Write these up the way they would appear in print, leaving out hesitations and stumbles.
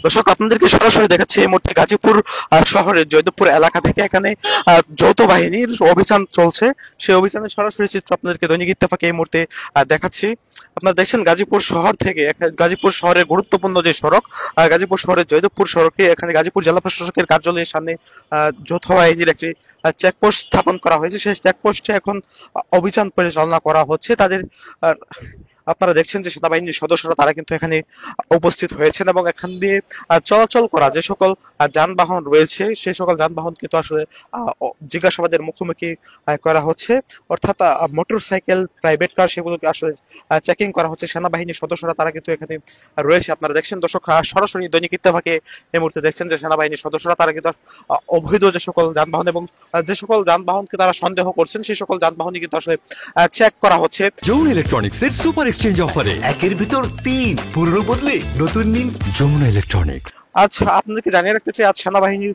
দর্শক আপনাদেরকে সরাসরি দেখাচ্ছি এই মুহূর্তে গাজীপুর শহরের জয়দেবপুর এলাকা থেকে। এখানে যৌথ বাহিনীর অভিযান চলছে, সেই অভিযানের সরাসরি চিত্র আপনাদেরকে দৈনিক ইত্তেফাকে এই মুহূর্তে দেখাচ্ছি। আপনারা দেখছেন গাজীপুর শহর থেকে, গাজীপুর শহরের গুরুত্বপূর্ণ যে সড়ক, গাজীপুর শহরের জয়দেবপুর সড়কে, এখানে গাজীপুর জেলা প্রশাসকের কার্যালয়ের সামনে যৌথ বাহিনীর একটি চেকপোস্ট স্থাপন করা হয়েছে। সেই চেকপোস্টে এখন অভিযান পরিচালনা করা হচ্ছে। তাদের আহ, আপনারা দেখছেন যে সেনাবাহিনীর সদস্যরা তারা কিন্তু এখানে উপস্থিত হয়েছেন এবং এখান দিয়ে চলাচল করা যে সকল যানবাহন রয়েছে সেই সকল যানবাহন কিন্তু আসলে জিজ্ঞাসাবাদের মুখোমুখি করা হচ্ছে। অর্থাৎ মোটর সাইকেল, প্রাইভেট কার, সেগুলোকে আসলে চেকিং করা হচ্ছে। সেনাবাহিনীর সদস্যরা তারা কিন্তু এখানে রয়েছে। আপনারা দেখছেন দর্শক সরাসরি দৈনিক ইত্তেফাকে এই মুহূর্তে দেখছেন যে সেনাবাহিনীর সদস্যরা তারা কিন্তু অবৈধ যে সকল যানবাহন এবং যে সকল যানবাহনকে তারা সন্দেহ করছেন সেই সকল যানবাহনই কিন্তু আসলে চেক করা হচ্ছে। যমুনা ইলেকট্রনিক্স এর সুপার এক্সচেঞ্জ অফারে একের ভিতর 3 পুরনো বদলে নতুন নিন যমুনা ইলেকট্রনিক্স। আচ্ছা, আপনাদেরকে জানিয়ে রাখতে চাই, আজ সেনাবাহিনীর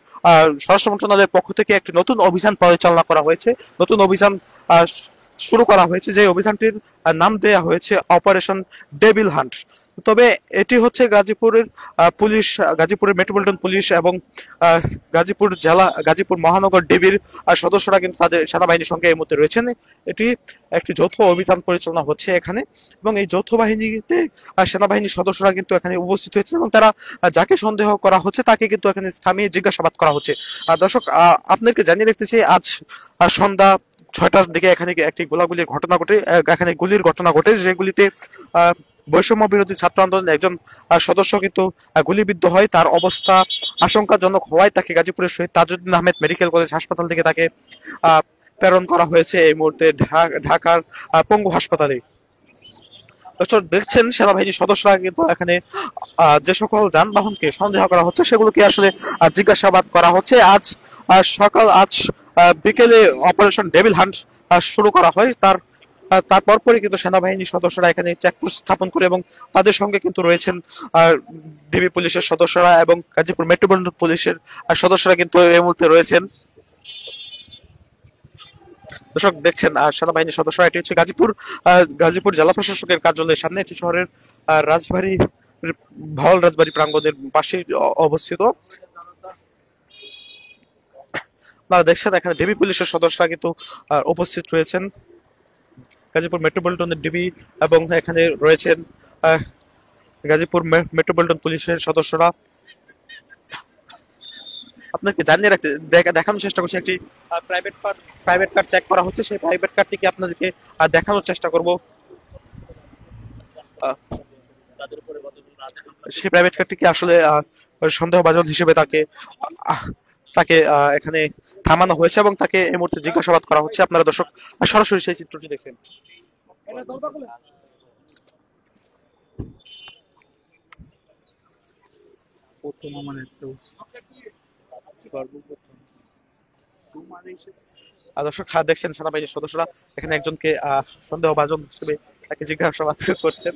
স্বরাষ্ট্র মন্ত্রণালয়ের পক্ষ থেকে একটি নতুন অভিযান পরিচালনা করা হয়েছে। নতুন অভিযান আহ, শুরু করা হয়েছে, যে অভিযানটির নাম দেয়া হয়েছে অপারেশন ডেভিল হান্ট। তবে এটি হচ্ছে গাজীপুরের পুলিশ, গাজীপুরের মেট্রোপলিটন পুলিশ এবং গাজীপুর জেলা, গাজীপুর মহানগর ডিবির সদস্যরা কিন্তু তাদের সেনাবাহিনীর সঙ্গে এই মুহূর্তে রয়েছেন। এটি একটি যৌথ অভিযান পরিচালনা হচ্ছে এখানে, এবং এই যৌথ বাহিনীতে সেনাবাহিনীর সদস্যরা কিন্তু এখানে উপস্থিত হয়েছে এবং তারা যাকে সন্দেহ করা হচ্ছে তাকে কিন্তু এখানে থামিয়ে জিজ্ঞাসাবাদ করা হচ্ছে। দর্শক আপনাদেরকে জানিয়ে রাখতে চাই, আজ সন্ধ্যা 6টার দিকে এখানে একটি গোলাগুলির ঘটনা ঘটে, এখানে গুলির ঘটনা ঘটে, যেগুলিতে বৈষম্য বিরোধী ছাত্র আন্দোলনের একজন সদস্য কিন্তু গুলিবিদ্ধ হয়। তার অবস্থা আশঙ্কাজনক হওয়ায় তাকে গাজীপুরের শহীদ তাজউদ্দিন আহমেদ মেডিকেল কলেজ হাসপাতাল থেকে তাকে প্রেরণ করা হয়েছে এই মুহূর্তে ঢাকার পঙ্গু হাসপাতালে। দর্শক দেখছেন সেনাবাহিনীর সদস্যরা কিন্তু এখানে যে সকল যানবাহনকে সন্দেহ করা হচ্ছে সেগুলোকে আসলে জিজ্ঞাসাবাদ করা হচ্ছে। আজ বিকেলে অপারেশন ডেভিল হান্ট শুরু করা হয়। তার পরপরই কিন্তু সেনাবাহিনীর সদস্যরা এখানে চেকপোস্ট স্থাপন করে এবং তাদের সঙ্গে কিন্তু রয়েছেন ডিবি পুলিশের সদস্যরা এবং গাজীপুর মেট্রোপলিটন পুলিশের সদস্যরা কিন্তু এই মুহূর্তে রয়েছেন। দর্শক দেখছেন সেনাবাহিনীর সদস্যরা, এটি হচ্ছে গাজীপুর জেলা প্রশাসকের কার্যালয়ের সামনে, এটি শহরের রাজবাড়ী, ভাওয়াল রাজবাড়ী প্রাঙ্গণের পাশে অবস্থিত। আপনারা দেখছেন এখানে ডিবি পুলিশের সদস্যরা কিন্তু উপস্থিত রয়েছেন, গাজীপুর মেট্রোপলিটনের ডিবি, এবং এখানে রয়েছেন গাজীপুর মেট্রোপলিটন পুলিশের সদস্যরা। আপনাকে জানিয়ে রাখতে দেখানোর চেষ্টা করছি, একটি প্রাইভেট কার চেক করা হচ্ছে। সেই প্রাইভেট কারটিকে আপনাদেরকে দেখানোর চেষ্টা করব। সেই প্রাইভেট কারটিকে আসলে সন্দেহভাজন হিসেবে তাকে তাকে এখানে থামানো হয়েছে এবং তাকে এই মুহূর্তে জিজ্ঞাসাবাদ করা হচ্ছে। আপনারা দর্শক সরাসরি সেই চিত্রটি দেখছেন। দর্শক দেখছেন সেনাবাহিনীর সদস্যরা এখানে একজনকে সন্দেহভাজন হিসেবে তাকে জিজ্ঞাসাবাদ করছেন।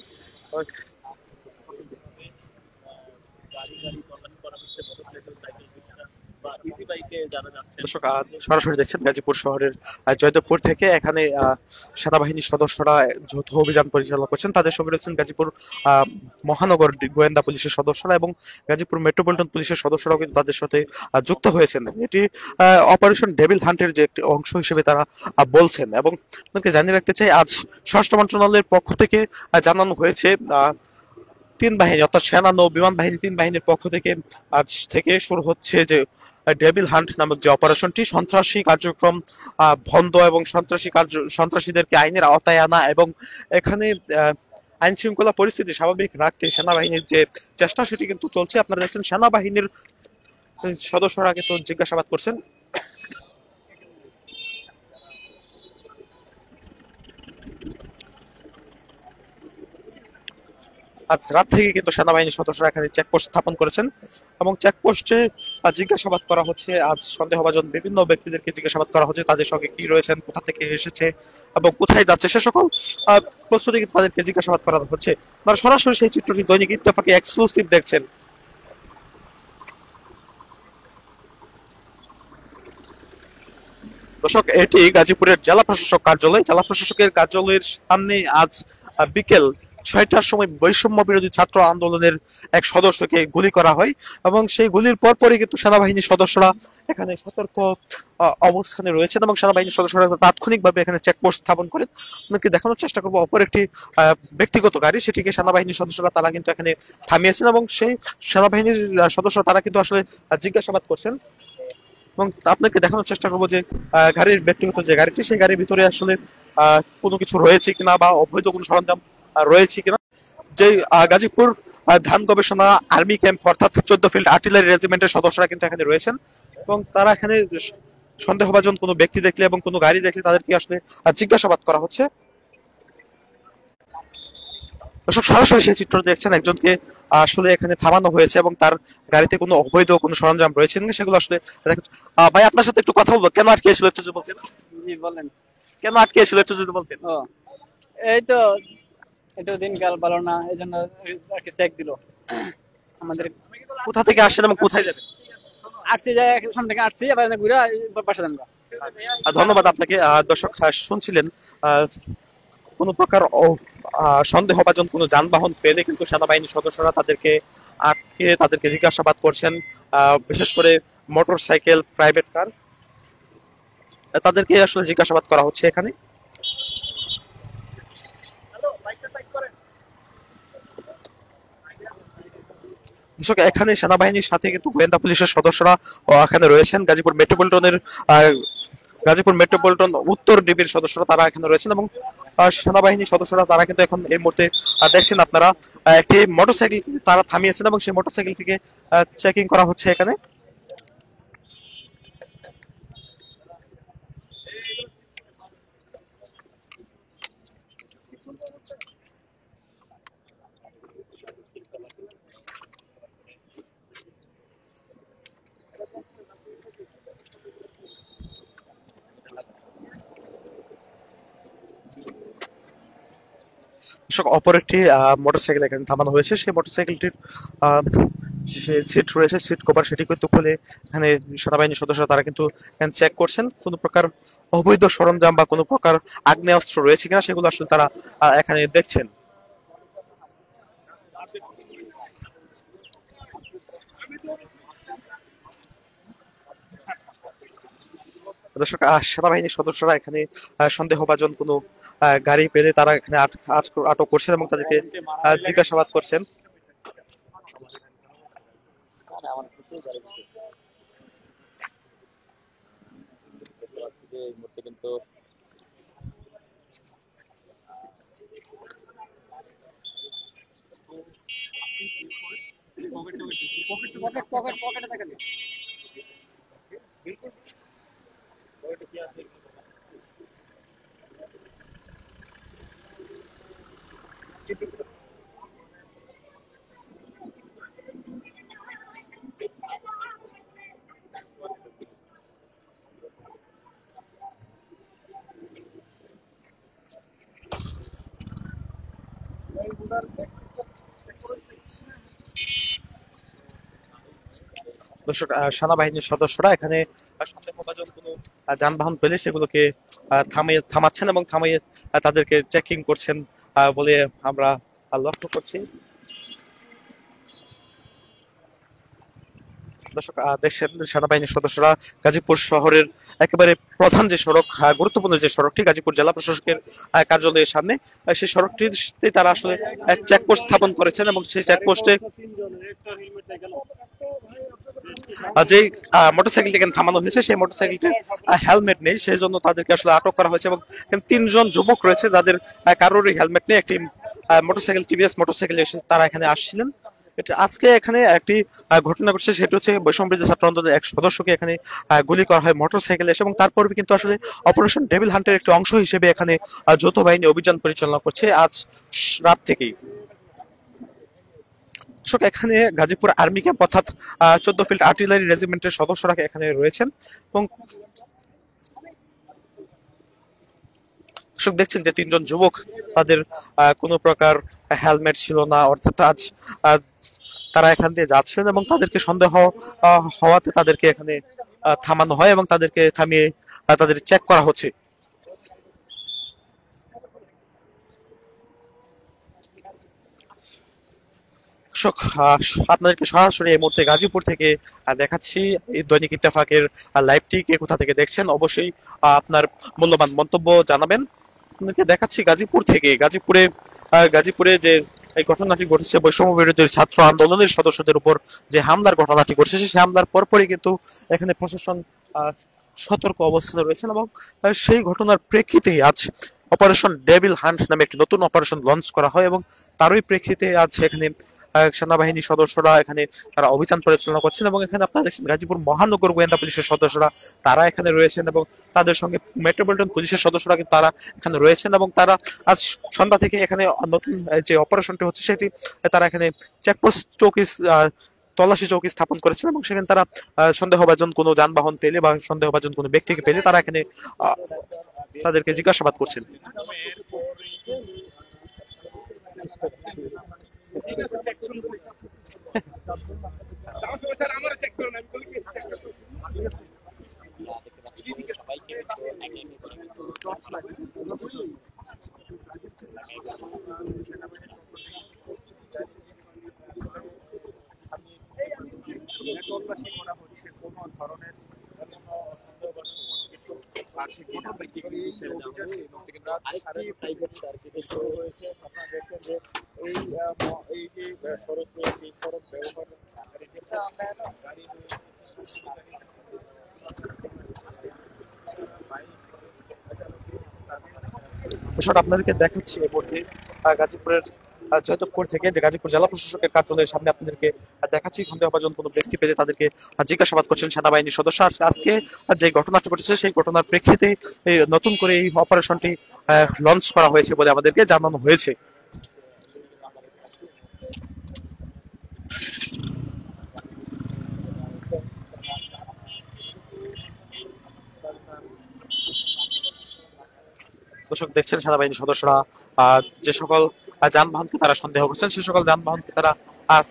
দর্শক সরাসরি দেখছেন গাজীপুর শহরের জয়দেবপুর থেকে। এখানে সেনাবাহিনীর সদস্যরা যৌথ অভিযান পরিচালনা করছেন। তাদের সঙ্গে রয়েছেন গাজীপুর মহানগর গোয়েন্দা পুলিশের সদস্যরা এবং গাজীপুর মেট্রোপলিটন পুলিশের সদস্যরাও কিন্তু তাদের সাথে যুক্ত হয়েছেন। এটি অপারেশন ডেভিল হান্টের যে একটি অংশ হিসেবে তারা বলছেন। এবং আপনাকে জানিয়ে রাখতে চাই, আজ স্বরাষ্ট্র মন্ত্রণালয়ের পক্ষ থেকে জানানো হয়েছে 3 বাহিনী, অর্থাৎ সেনা, নৌ, বিমান বাহিনী, 3 বাহিনীর পক্ষ থেকে আজ থেকে শুরু হচ্ছে যে ডেভিল হান্ট নামক যে অপারেশনটি, সন্ত্রাসী কার্যক্রম বন্ধ এবং সন্ত্রাসীদেরকে আইনের আওতায় আনা এবং এখানে আইন শৃঙ্খলা পরিস্থিতি স্বাভাবিক রাখতে সেনাবাহিনীর যে চেষ্টা সেটি কিন্তু চলছে। আপনারা দেখছেন সেনাবাহিনীর সদস্যরা কিন্তু জিজ্ঞাসাবাদ করছেন। আজ রাত থেকে কিন্তু সেনাবাহিনীর সদস্যরা এখানে চেকপোস্ট স্থাপন করেছেন এবং চেকপোস্টে জিজ্ঞাসাবাদ করা হচ্ছে। আজ সন্দেহভাজন বিভিন্ন ব্যক্তিদেরকে জিজ্ঞাসাবাদ করা হচ্ছে, তাদের সঙ্গে কি রয়েছেন, কোথা থেকে এসেছে এবং কোথায় যাচ্ছে সে সকল প্রশ্নে কিন্তু তাদেরকে জিজ্ঞাসাবাদ করা হচ্ছে। আপনারা সরাসরি সেই চিত্রটি দৈনিক ইত্তেফাকে এক্সক্লুসিভ দেখছেন। দর্শক, এটি গাজীপুরের জেলা প্রশাসক কার্যালয়। জেলা প্রশাসকের কার্যালয়ের সামনে আজ বিকেল ছয়টার সময় বৈষম্য বিরোধী ছাত্র আন্দোলনের এক সদস্যকে গুলি করা হয় এবং সেই গুলির পরপরই কিন্তু সেনাবাহিনীর সদস্যরা এখানে সতর্ক অবস্থানে রয়েছেন এবং সেনাবাহিনীর সদস্যরা তাৎক্ষণিকভাবে এখানে চেকপোস্ট স্থাপন করেন। আপনাকে দেখানোর চেষ্টা করবো অপর একটি ব্যক্তিগত গাড়ি, সেটিকে সেনাবাহিনীর সদস্যরা তারা কিন্তু এখানে থামিয়েছেন এবং সেই সেনাবাহিনীর সদস্য তারা কিন্তু আসলে জিজ্ঞাসাবাদ করছেন এবং আপনাকে দেখানোর চেষ্টা করবো যে গাড়ির ব্যক্তিগত যে গাড়িটি সেই গাড়ির ভিতরে আসলে কোনো কিছু রয়েছে কিনা বা অবৈধ কোনো সরঞ্জাম রয়েছে কিনা। যে গাজীপুর ধান গবেষণা আর্মি ক্যাম্প অর্থাৎ 14 ফিল্ড আর্টিলারি রেজিমেন্টের সদস্যরা কিন্তু এখানে রয়েছেন এবং তারা এখানে সন্দেহভাজন কোনো ব্যক্তি দেখলে এবং কোনো গাড়ি দেখলে তাদেরকে আসলে জিজ্ঞাসাবাদ করা হচ্ছে। দর্শক সরাসরি সেই চিত্র দেখছেন, একজনকে আসলে এখানে থামানো হয়েছে এবং তার গাড়িতে কোনো অবৈধ কোনো সরঞ্জাম রয়েছে কিনা সেগুলো আসলে ভাই আপনার সাথে একটু কথা বলবো, কেন আটকেছিল একটু যদি বলতেন। জি বলেন। কেন আটকেছিল একটু যদি বলতেন। ও এই তো একটু দিনকাল ভালো না, এই জন্য আর কি চেক দিল আমাদের। কোথা থেকে আসছেন এবং কোথায় যাবেন। আসছি যাই সামনে থেকে আসছি, আবার ঘুরে বাসা যাবো। ধন্যবাদ আপনাকে। দর্শক শুনছিলেন কোন প্রকার সন্দেহভাজন কোনো যানবাহন পেলে কিন্তু সেনাবাহিনীর সদস্যরা তাদেরকে আটকে তাদেরকে জিজ্ঞাসাবাদ করছেন, বিশেষ করে মোটর সাইকেল, প্রাইভেট কার, তাদেরকে আসলে জিজ্ঞাসাবাদ করা হচ্ছে এখানে। দর্শক এখানে সেনাবাহিনীর সাথে কিন্তু গোয়েন্দা পুলিশের সদস্যরা এখানে রয়েছেন। গাজীপুর মেট্রোপলিটন উত্তর ডিবির সদস্যরা তারা এখানে রয়েছেন এবং সেনাবাহিনীর সদস্যরা তারা কিন্তু এখন এই মুহূর্তে দেখছেন আপনারা একটি মোটরসাইকেল তারা থামিয়েছেন এবং সেই মোটরসাইকেলটিকে চেকিং করা হচ্ছে এখানে। অপর একটি মোটরসাইকেল এখানে থামানো হয়েছে, সেই মোটরসাইকেলটির যে সিট রয়েছে, সিট কভার সেটি কিন্তু খুলে এখানে সেনাবাহিনীর সদস্যরা তারা কিন্তু চেক করছেন কোন প্রকার অবৈধ সরঞ্জাম বা কোনো প্রকার আগ্নেয়াস্ত্র রয়েছে কিনা সেগুলো আসলে তারা এখানে দেখছেন। দর্শক সেনাবাহিনীর সদস্যরা এখানে সন্দেহভাজন কোনো গাড়ি পেলে তারা এখানে আটক করছেন এবং তাদেরকে জিজ্ঞাসাবাদ করছেন। কিন্তু পকেটে দেখেন দর্শক সেনাবাহিনীর সদস্যরা এখানে সন্দেহভাজন কোনো যানবাহন পেলে সেগুলোকে থামাচ্ছেন এবং থামিয়ে তাদেরকে চেকিং করছেন বলে আমরা লক্ষ্য করছি। দর্শক দেশের সেনাবাহিনীর সদস্যরা গাজীপুর শহরের একেবারে প্রধান যে সড়ক, গুরুত্বপূর্ণ যে সড়কটি গাজীপুর জেলা প্রশাসকের কার্যালয়ের সামনে, সেই সড়কটিতে তারা আসলে চেকপোস্ট স্থাপন করেছেন এবং সেই চেকপোস্টে যে মোটরসাইকেলটি থামানো হয়েছে সেই মোটরসাইকেলটির হেলমেট নেই, সেই জন্য তাদেরকে আসলে আটক করা হয়েছে এবং 3জন যুবক রয়েছে যাদের কারোরই হেলমেট নেই। একটি মোটরসাইকেল টিভিএস মোটরসাইকেল এসে তারা এখানে আসছিলেন। আজকে এখানে একটি ঘটনা ঘটছে, সেটা হচ্ছে বৈষম্য বিরোধী ছাত্র আন্দোলনের এক সদস্যকে এখানে গুলি করা হয় মোটরসাইকেলে এসে এবং তারপর কিন্তু আসলে অপারেশন ডেভিল হান্টের একটি অংশ হিসেবে এখানে যৌথ বাহিনী অভিযান পরিচালনা করছে আজ রাত থেকেই। এখানে গাজীপুর আর্মি ক্যাম্প অর্থাৎ 14 ফিল্ড আর্টিলারি রেজিমেন্টের সদস্যরা এখানে রয়েছেন এবং দেখছেন যে 3জন যুবক তাদের কোনো প্রকার হেলমেট ছিল না, অর্থাৎ আজ তারা এখান দিয়ে যাচ্ছেন এবং তাদেরকে সন্দেহ হওয়াতে তাদেরকে এখানে থামানো হয় এবং তাদেরকে থামিয়ে তাদের চেক করা হচ্ছে। দর্শক, আপনাদেরকে সরাসরি এই মুহূর্তে গাজীপুর থেকে দেখাচ্ছি এই দৈনিক ইত্তেফাকের লাইভটি। কে কোথা থেকে দেখছেন অবশ্যই আপনার মূল্যবান মন্তব্য জানাবেন। আপনাদেরকে দেখাচ্ছি গাজীপুর থেকে। গাজীপুরে যে এই ঘটনাটি ঘটেছে, বৈষম্য বিরোধী ছাত্র আন্দোলনের সদস্যদের উপর যে হামলার ঘটনাটি ঘটেছে, সেই হামলার পরপরই কিন্তু এখানে প্রশাসন আহ, সতর্ক অবস্থানে রয়েছেন এবং সেই ঘটনার প্রেক্ষিতে আজ অপারেশন ডেভিল হান্ট নামে একটি নতুন অপারেশন লঞ্চ করা হয় এবং তারই প্রেক্ষিতে আজ এখানে সেনাবাহিনীর সদস্যরা এখানে তারা অভিযান পরিচালনা করছেন এবং এখানে আপনারা দেখছেন গাজীপুর মহানগর গোয়েন্দা পুলিশের সদস্যরা তারা এখানে রয়েছেন এবং তাদের সঙ্গে মেট্রোপলিটন পুলিশের সদস্যরা কিন্তু তারা এখানে রয়েছেন এবং তারা আজ সন্ধ্যা থেকে এখানে নতুন যে অপারেশনটি হচ্ছে সেটি তারা এখানে চেকপোস্ট চৌকি তল্লাশি চৌকি স্থাপন করেছেন এবং সেখানে তারা সন্দেহভাজন কোনো যানবাহন পেলে বা সন্দেহভাজন কোনো ব্যক্তিকে পেলে তারা এখানে আহ, তাদেরকে জিজ্ঞাসাবাদ করছেন। বিষয়টা আপনাদেরকে দেখাচ্ছি এই মুহূর্তে গাজীপুরের জয়দেবপুর থেকে, যে গাজীপুর জেলা প্রশাসকের কার্যালয়ের সামনে আপনাদেরকে দেখাচ্ছি। সন্দেহভাজন কোনো ব্যক্তি পেলে তাদেরকে জিজ্ঞাসাবাদ করছেন সেনাবাহিনীর সদস্য। আজকে যে ঘটনাটি ঘটেছে সেই ঘটনার প্রেক্ষিতে নতুন করে এই অপারেশনটি লঞ্চ করা হয়েছে বলে আমাদেরকে জানানো হয়েছে। দর্শক দেখছেন সেনাবাহিনীর সদস্যরা যে সকল যানবাহনকে তারা সন্দেহ করছেন সে সকল যানবাহনকে তারা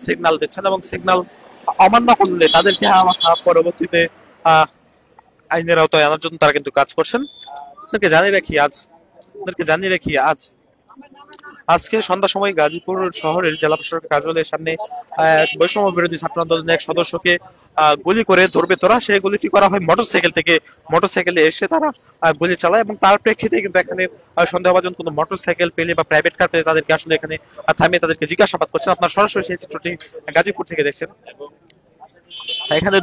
সিগন্যাল দিচ্ছেন এবং সিগন্যাল অমান্য করলে তাদেরকে পরবর্তীতে আহ আইনের আওতায় আনার জন্য তারা কিন্তু কাজ করছেন। আপনাদেরকে জানিয়ে রাখি আজকে সন্ধ্যার সময় গাজীপুর শহরের জেলা প্রশাসকের কার্যালয়ের সামনে বৈষম্য বিরোধী ছাত্র আন্দোলনের এক সদস্যকে গুলি করে ধরবে তোরা, সেই গুলিটি করা হয় মোটরসাইকেল থেকে। মোটরসাইকেলে এসে তারা গুলি চালায় এবং তার প্রেক্ষিতে কিন্তু এখানে সন্দেহভাজন কোনো মোটরসাইকেল পেলে বা প্রাইভেট কার পেলে তাদেরকে আসলে এখানে থামিয়ে তাদেরকে জিজ্ঞাসাবাদ করছেন। আপনার সরাসরি সেই চিত্রটি গাজীপুর থেকে দেখছেন। এখানে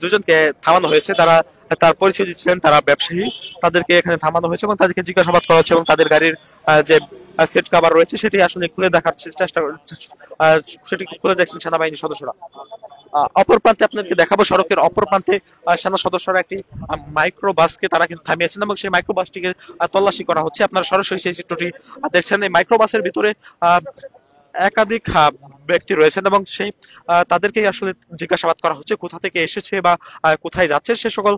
দুজনকে থামানো হয়েছে, তারা তার পরিচয় দিচ্ছিলেন তারা ব্যবসায়ী। তাদেরকে এখানে থামানো হয়েছে এবং তাদেরকে জিজ্ঞাসাবাদ করা হচ্ছে এবং তাদের গাড়ির যে সিট কভার রয়েছে সেটি আসলে খুলে দেখার চেষ্টা সেটি খুলে দেখছেন সেনাবাহিনীর সদস্যরা। অপর প্রান্তে আপনাদেরকে দেখাবো, সড়কের অপর প্রান্তে সেনা সদস্যরা একটি মাইক্রো বাসকে তারা কিন্তু থামিয়েছেন এবং সেই মাইক্রো বাসটিকে তল্লাশি করা হচ্ছে। আপনারা সরাসরি সেই চিত্রটি দেখছেন। এই মাইক্রো বাসের ভিতরে একাধিক ব্যক্তি রয়েছেন এবং সেই তাদেরকেই আসলে জিজ্ঞাসাবাদ করা হচ্ছে কোথা থেকে এসেছে বা কোথায় যাচ্ছে সে সকল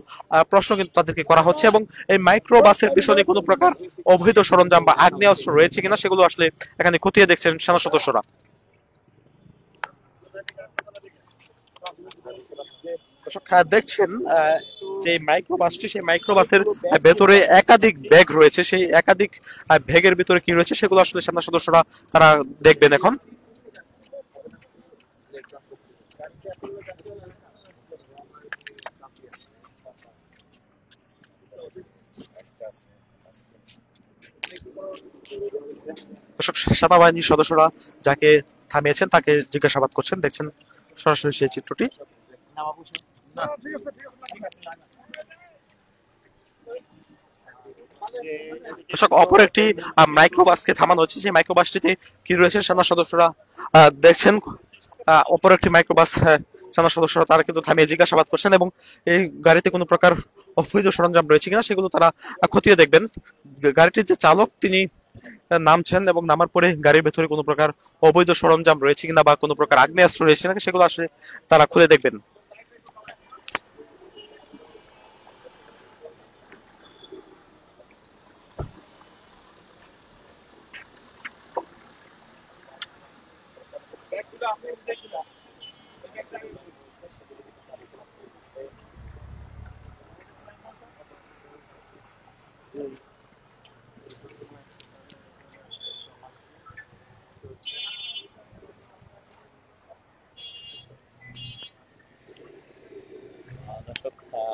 প্রশ্ন কিন্তু তাদেরকে করা হচ্ছে এবং এই মাইক্রো বাসের পিছনে কোনো প্রকার অবৈধ সরঞ্জাম বা আগ্নেয়াস্ত্র রয়েছে কিনা সেগুলো আসলে এখানে খতিয়ে দেখছেন সেনা সদস্যরা। দেখছেন যে মাইক্রো বাসটি, সেই মাইক্রো বাসের ভেতরে একাধিক ব্যাগ রয়েছে। সেই একাধিক ব্যাগের ভিতরে কি রয়েছে সেগুলো আসলে সেনা সদস্যরা তারা দেখবেন এখন। দর্শক, সেনাবাহিনীর সদস্যরা যাকে থামিয়েছেন তাকে জিজ্ঞাসাবাদ করছেন, দেখছেন সরাসরি সেই চিত্রটি। দর্শক, অপর একটি মাইক্রোবাসকে থামানো হচ্ছে। সেই মাইক্রোবাসটিতে কি রয়েছে সেনা সদস্যরা দেখছেন। অপর একটি মাইক্রোবাস সেনা সদস্যরা তারা কিন্তু থামিয়ে জিজ্ঞাসাবাদ করছেন এবং এই গাড়িতে কোনো প্রকার অবৈধ সরঞ্জাম রয়েছে কিনা সেগুলো তারা খতিয়ে দেখবেন। গাড়িটির যে চালক তিনি নামছেন এবং নামার পরে গাড়ির ভেতরে কোনো প্রকার অবৈধ সরঞ্জাম রয়েছে কিনা বা কোনো প্রকার আগ্নেয়াস্ত্র রয়েছে কিনা সেগুলো আসলে তারা খুলে দেখবেন।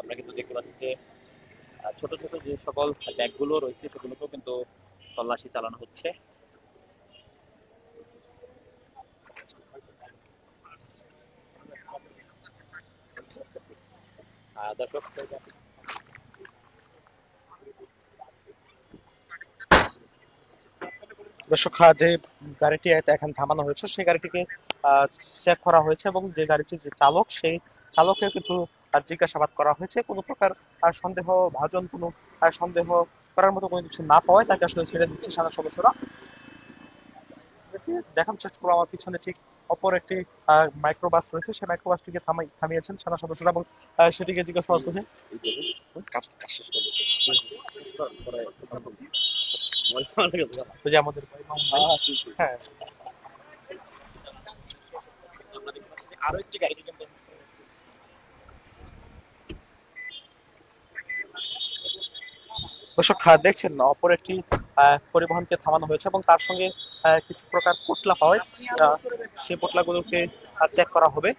আমরা কিন্তু দেখতে পাচ্ছি যে ছোট ছোট যে সকল ব্যাগগুলো রয়েছে সেগুলোকেও কিন্তু তল্লাশি চালানো হচ্ছে। দর্শক, দর্শক, যে গাড়িটি এখন থামানো হয়েছে সেই গাড়িটিকে চেক করা হয়েছে এবং যে গাড়িটির যে চালক সেই চালকের কিন্তু জিজ্ঞাসাবাদ করা হয়েছে। কোনো প্রকার সন্দেহ ভাজন কোনো সন্দেহ করার মতো কোনো কিছু না পাওয়ায় তাকে আসলে ছেড়ে দিচ্ছে সেনা সদস্যরা। দেখানোর চেষ্টা করবো, আমার পিছনে ঠিক অপর একটি মাইক্রোবাস রয়েছে, সেই মাইক্রোবাসটিকে থামিয়েছেন সেনা সদস্যরা এবং সেটিকে জিজ্ঞাসাবাদ করছে। ওই যে আমাদের হ্যাঁ, আমরা দেখতে পাচ্ছি যে আরো একটি গাড়িকে কিন্তু দর্শক দেখছেন অপর একটি পরিবহনকে থামানো হয়েছে এবং তার সঙ্গে কিছু প্রকার পোটলা পাওয়া যায়। সেই পোটলাগুলোকে চেক করা হবে।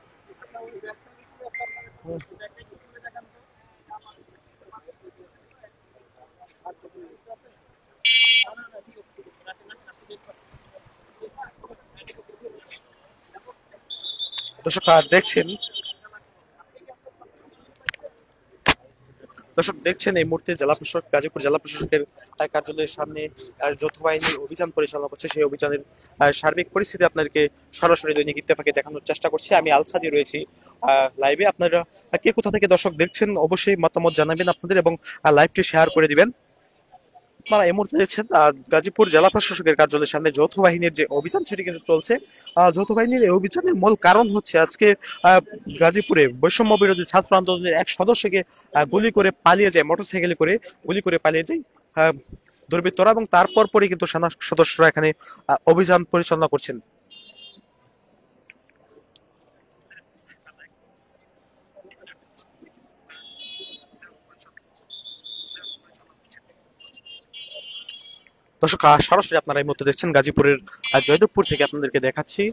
দর্শক দেখছেন এই মুহূর্তে জেলা প্রশাসক, গাজীপুর জেলা প্রশাসকের কার্যালয়ের সামনে যৌথ বাহিনী অভিযান পরিচালনা করছে। সেই অভিযানের সার্বিক পরিস্থিতি আপনাদেরকে সরাসরি দৈনিক ইত্তেফাকে দেখানোর চেষ্টা করছি। আমি আলসাদি রয়েছি লাইভে। আপনারা কে কোথা থেকে দর্শক দেখছেন অবশ্যই মতামত জানাবেন আপনাদের এবং লাইভটি শেয়ার করে দিবেন। আপনারা এই মুহূর্তে দেখছেন গাজীপুর জেলা প্রশাসকের কার্যালয়ের সামনে যৌথ বাহিনীর যে অভিযান সেটি কিন্তু চলছে। যৌথ বাহিনীর এই অভিযানের মূল কারণ হচ্ছে আজকে গাজীপুরে বৈষম্য বিরোধী ছাত্র আন্দোলনের এক সদস্যকে গুলি করে পালিয়ে যায়, মোটরসাইকেলে করে গুলি করে পালিয়ে যায় দুর্বৃত্তরা, এবং তারপর পরে কিন্তু সেনা সদস্যরা এখানে অভিযান পরিচালনা করছেন। দর্শক সরাসরি আপনারা এই মুহূর্তে দেখছেন গাজীপুরের জয়দেবপুর থেকে আপনাদেরকে দেখাচ্ছি।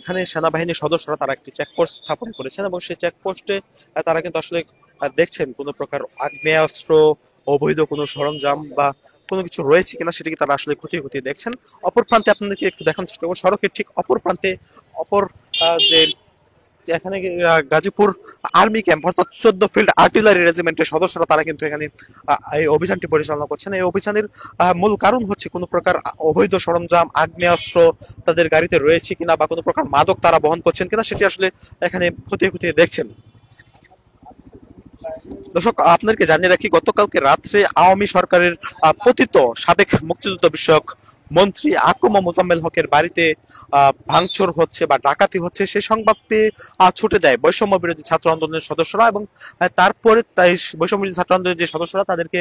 এখানে সেনাবাহিনীর সদস্যরা তারা একটি চেকপোস্ট স্থাপন করেছেন এবং সেই চেকপোস্টে তারা কিন্তু আসলে দেখছেন কোনো প্রকার আগ্নেয়াস্ত্র, অবৈধ কোনো সরঞ্জাম বা কোনো কিছু রয়েছে কিনা সেটিকে তারা আসলে খতিয়ে খতিয়ে দেখছেন। অপর প্রান্তে আপনাদেরকে একটু দেখানোর চেষ্টা করবো, সড়কের ঠিক অপর প্রান্তে অপর যে এখানে গাজীপুর আর্মি ক্যাম্প অর্থাৎ 14 ফিল্ড আর্টিলারি রেজিমেন্টের সদস্যরা তারা কিন্তু এখানে এই অভিযানটি পরিচালনা করছেন। এই অভিযানের মূল কারণ হচ্ছে কোনো প্রকার অবৈধ সরঞ্জাম, আগ্নেয়াস্ত্র তাদের গাড়িতে রয়েছে কিনা বা কোনো প্রকার মাদক তারা বহন করছেন কিনা সেটি আসলে এখানে খতিয়ে খতিয়ে দেখছেন। দর্শক আপনাদেরকে জানিয়ে রাখি, গতকালকে রাত্রে আওয়ামী সরকারের পতিত সাবেক মুক্তিযুদ্ধ বিষয়ক মন্ত্রী আকম মোজাম্মেল হকের বাড়িতে ভাঙচুর হচ্ছে বা ডাকাতি হচ্ছে সেই সংবাদ পেয়ে ছুটে যায় বৈষম্য বিরোধী ছাত্র আন্দোলনের সদস্যরা এবং তারপরে তাই বৈষম্য বিরোধী ছাত্র আন্দোলনের যে সদস্যরা তাদেরকে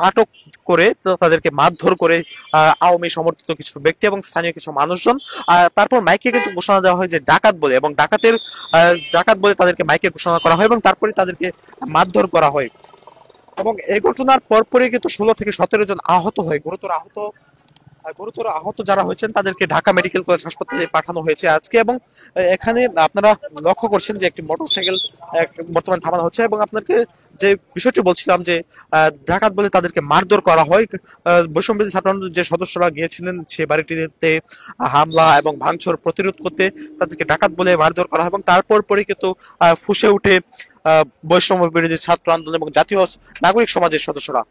আটক করে তাদেরকে মারধর করে আওয়ামী সমর্থিত কিছু ব্যক্তি এবং স্থানীয় কিছু মানুষজন। তারপর মাইকে কিন্তু ঘোষণা দেওয়া হয় যে ডাকাত বলে, এবং ডাকাত বলে তাদেরকে মাইকে ঘোষণা করা হয় এবং তারপরে তাদেরকে মারধর করা হয় এবং এই ঘটনার পরপরই কিন্তু 16 থেকে 17 জন আহত হয়। গুরুতর আহত যারা হয়েছেন তাদেরকে ঢাকা মেডিকেল কলেজ হাসপাতালে পাঠানো হয়েছে আজকে। এবং এখানে আপনারা লক্ষ্য করছেন যে একটি মোটরসাইকেল বর্তমানে থামানো হচ্ছে এবং আপনাকে যে বিষয়টি বলছিলাম যে ডাকাত বলে তাদেরকে মারধর করা হয়। বৈষম্য বিরোধী ছাত্র আন্দোলনের যে সদস্যরা গিয়েছিলেন সে বাড়িটিতে হামলা এবং ভাঙচুর প্রতিরোধ করতে তাদেরকে ডাকাত বলে মারধর করা হয় এবং তারপর পরে কিন্তু ফুঁসে উঠে বৈষম্য বিরোধী ছাত্র আন্দোলন এবং জাতীয় নাগরিক সমাজের সদস্যরা।